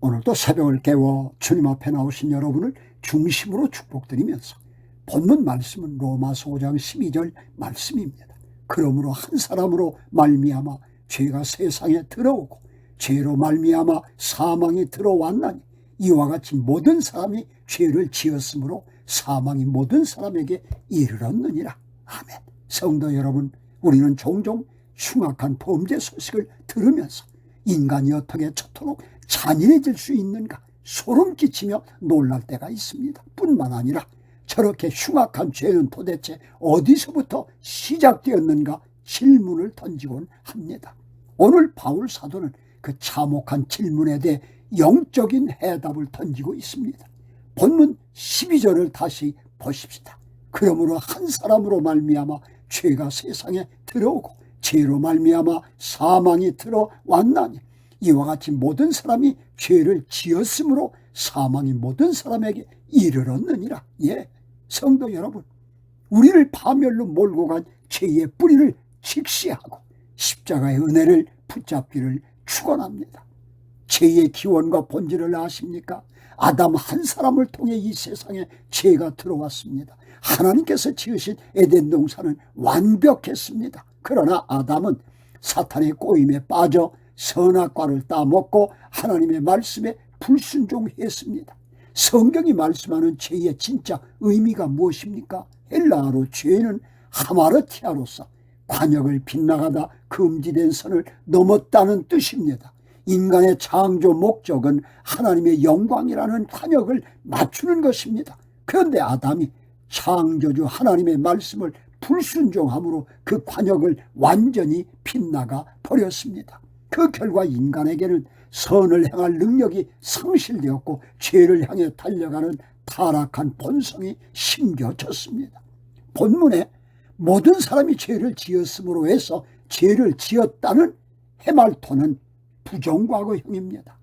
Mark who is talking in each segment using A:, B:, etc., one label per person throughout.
A: 오늘도 새벽을 깨워 주님 앞에 나오신 여러분을 중심으로 축복드리면서 본문 말씀은 로마서 5장 12절 말씀입니다. 그러므로 한 사람으로 말미암아 죄가 세상에 들어오고 죄로 말미암아 사망이 들어왔나니 이와 같이 모든 사람이 죄를 지었으므로 사망이 모든 사람에게 이르렀느니라. 아멘. 성도 여러분, 우리는 종종 흉악한 범죄 소식을 들으면서 인간이 어떻게 저토록 잔인해질 수 있는가 소름 끼치며 놀랄 때가 있습니다. 뿐만 아니라 저렇게 흉악한 죄는 도대체 어디서부터 시작되었는가 질문을 던지곤 합니다. 오늘 바울 사도는 그 참혹한 질문에 대해 영적인 해답을 던지고 있습니다. 본문 12절을 다시 보십시다. 그러므로 한 사람으로 말미암아 죄가 세상에 들어오고 죄로 말미암아 사망이 들어왔나니 이와 같이 모든 사람이 죄를 지었으므로 사망이 모든 사람에게 이르렀느니라. 예, 성도 여러분, 우리를 파멸로 몰고 간 죄의 뿌리를 직시하고 십자가의 은혜를 붙잡기를 축원합니다. 죄의 기원과 본질을 아십니까? 아담 한 사람을 통해 이 세상에 죄가 들어왔습니다. 하나님께서 지으신 에덴 동산은 완벽했습니다. 그러나 아담은 사탄의 꼬임에 빠져 선악과를 따먹고 하나님의 말씀에 불순종했습니다. 성경이 말씀하는 죄의 진짜 의미가 무엇입니까? 헬라어로 죄는 하마르티아로서 관역을 빗나가다 금지된 선을 넘었다는 뜻입니다. 인간의 창조 목적은 하나님의 영광이라는 관역을 맞추는 것입니다. 그런데 아담이 창조주 하나님의 말씀을 불순종함으로 그 관역을 완전히 빗나가 버렸습니다. 그 결과 인간에게는 선을 행할 능력이 상실되었고 죄를 향해 달려가는 타락한 본성이 심겨졌습니다. 본문에 모든 사람이 죄를 지었으므로 해서 죄를 지었다는 해말토는 부정과거형입니다.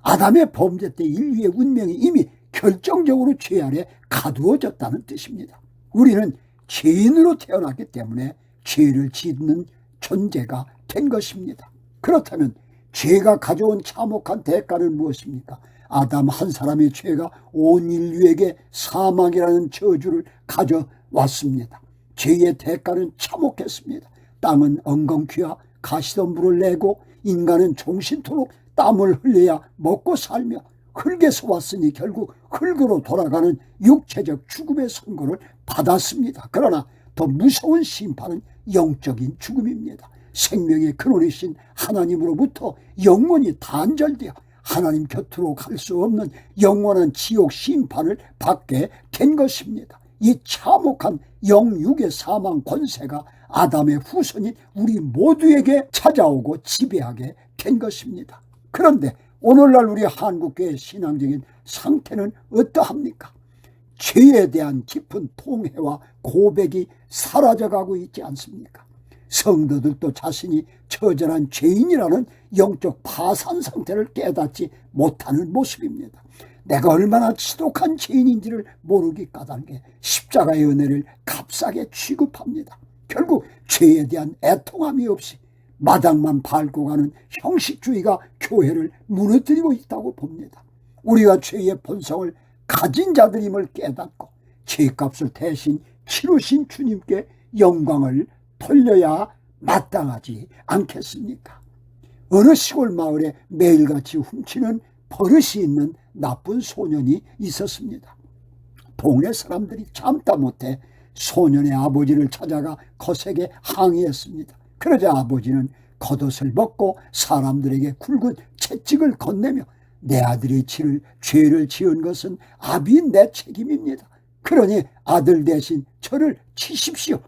A: 아담의 범죄 때 인류의 운명이 이미 결정적으로 죄 아래 가두어졌다는 뜻입니다. 우리는 죄인으로 태어났기 때문에 죄를 짓는 존재가 된 것입니다. 그렇다면 죄가 가져온 참혹한 대가는 무엇입니까? 아담 한 사람의 죄가 온 인류에게 사망이라는 저주를 가져왔습니다. 죄의 대가는 참혹했습니다. 땅은 엉겅퀴와 가시덤불을 내고 인간은 종신토록 땀을 흘려야 먹고 살며 흙에서 왔으니 결국 흙으로 돌아가는 육체적 죽음의 선고를 받았습니다. 그러나 더 무서운 심판은 영적인 죽음입니다. 생명의 근원이신 하나님으로부터 영원히 단절되어 하나님 곁으로 갈 수 없는 영원한 지옥 심판을 받게 된 것입니다. 이 참혹한 영육의 사망 권세가 아담의 후손인 우리 모두에게 찾아오고 지배하게 된 것입니다. 그런데 오늘날 우리 한국교회의 신앙적인 상태는 어떠합니까? 죄에 대한 깊은 통회와 고백이 사라져가고 있지 않습니까? 성도들도 자신이 처절한 죄인이라는 영적 파산 상태를 깨닫지 못하는 모습입니다. 내가 얼마나 지독한 죄인인지를 모르기 까닭에 십자가의 은혜를 값싸게 취급합니다. 결국 죄에 대한 애통함이 없이 마당만 밟고 가는 형식주의가 교회를 무너뜨리고 있다고 봅니다. 우리가 죄의 본성을 가진 자들임을 깨닫고 죄값을 대신 치르신 주님께 영광을 돌려야 마땅하지 않겠습니까? 어느 시골 마을에 매일같이 훔치는 버릇이 있는 나쁜 소년이 있었습니다. 동네 사람들이 참다 못해 소년의 아버지를 찾아가 거세게 항의했습니다. 그러자 아버지는 겉옷을 벗고 사람들에게 굵은 채찍을 건네며 내 아들이 죄를 지은 것은 아비인 내 책임입니다. 그러니 아들 대신 저를 치십시오.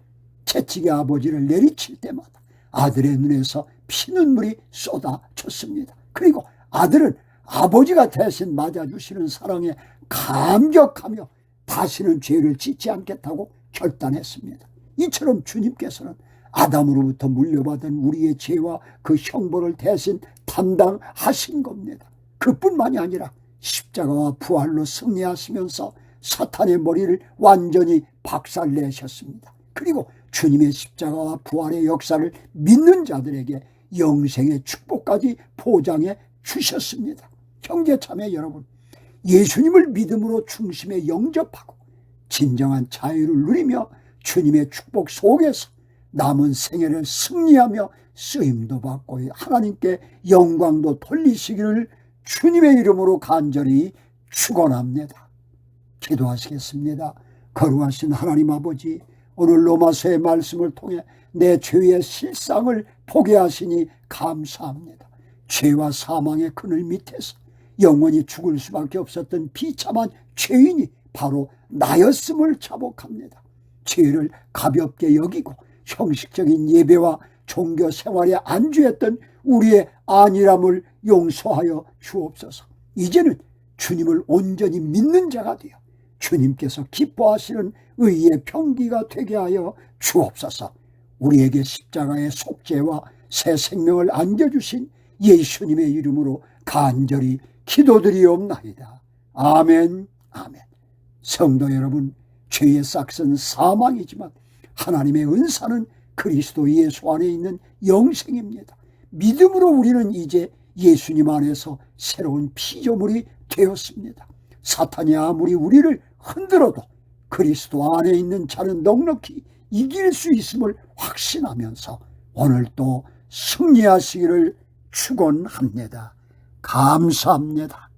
A: 채찍의 아버지를 내리칠 때마다 아들의 눈에서 피눈물이 쏟아졌습니다. 그리고 아들은 아버지가 대신 맞아주시는 사랑에 감격하며 다시는 죄를 짓지 않겠다고 결단했습니다. 이처럼 주님께서는 아담으로부터 물려받은 우리의 죄와 그 형벌을 대신 담당하신 겁니다. 그뿐만이 아니라 십자가와 부활로 승리하시면서 사탄의 머리를 완전히 박살내셨습니다. 그리고 주님의 십자가와 부활의 역사를 믿는 자들에게 영생의 축복까지 보장해 주셨습니다. 형제자매 여러분, 예수님을 믿음으로 중심에 영접하고 진정한 자유를 누리며 주님의 축복 속에서 남은 생애를 승리하며 쓰임도 받고 하나님께 영광도 돌리시기를 주님의 이름으로 간절히 축원합니다. 기도하시겠습니다. 거룩하신 하나님 아버지, 오늘 로마서의 말씀을 통해 내 죄의 실상을 보게 하시니 감사합니다. 죄와 사망의 그늘 밑에서 영원히 죽을 수밖에 없었던 비참한 죄인이 바로 나였음을 자복합니다. 죄를 가볍게 여기고 형식적인 예배와 종교 생활에 안주했던 우리의 안일함을 용서하여 주옵소서. 이제는 주님을 온전히 믿는 자가 되어 주님께서 기뻐하시는 의의 병기가 되게 하여 주옵소서. 우리에게 십자가의 속죄와 새 생명을 안겨주신 예수님의 이름으로 간절히 기도드리옵나이다. 아멘, 아멘. 성도 여러분, 죄의 싹은 사망이지만 하나님의 은사는 그리스도 예수 안에 있는 영생입니다. 믿음으로 우리는 이제 예수님 안에서 새로운 피조물이 되었습니다. 사탄이 아무리 우리를 흔들어도 그리스도 안에 있는 자는 넉넉히 이길 수 있음을 확신하면서 오늘 또 승리하시기를 축원합니다. 감사합니다.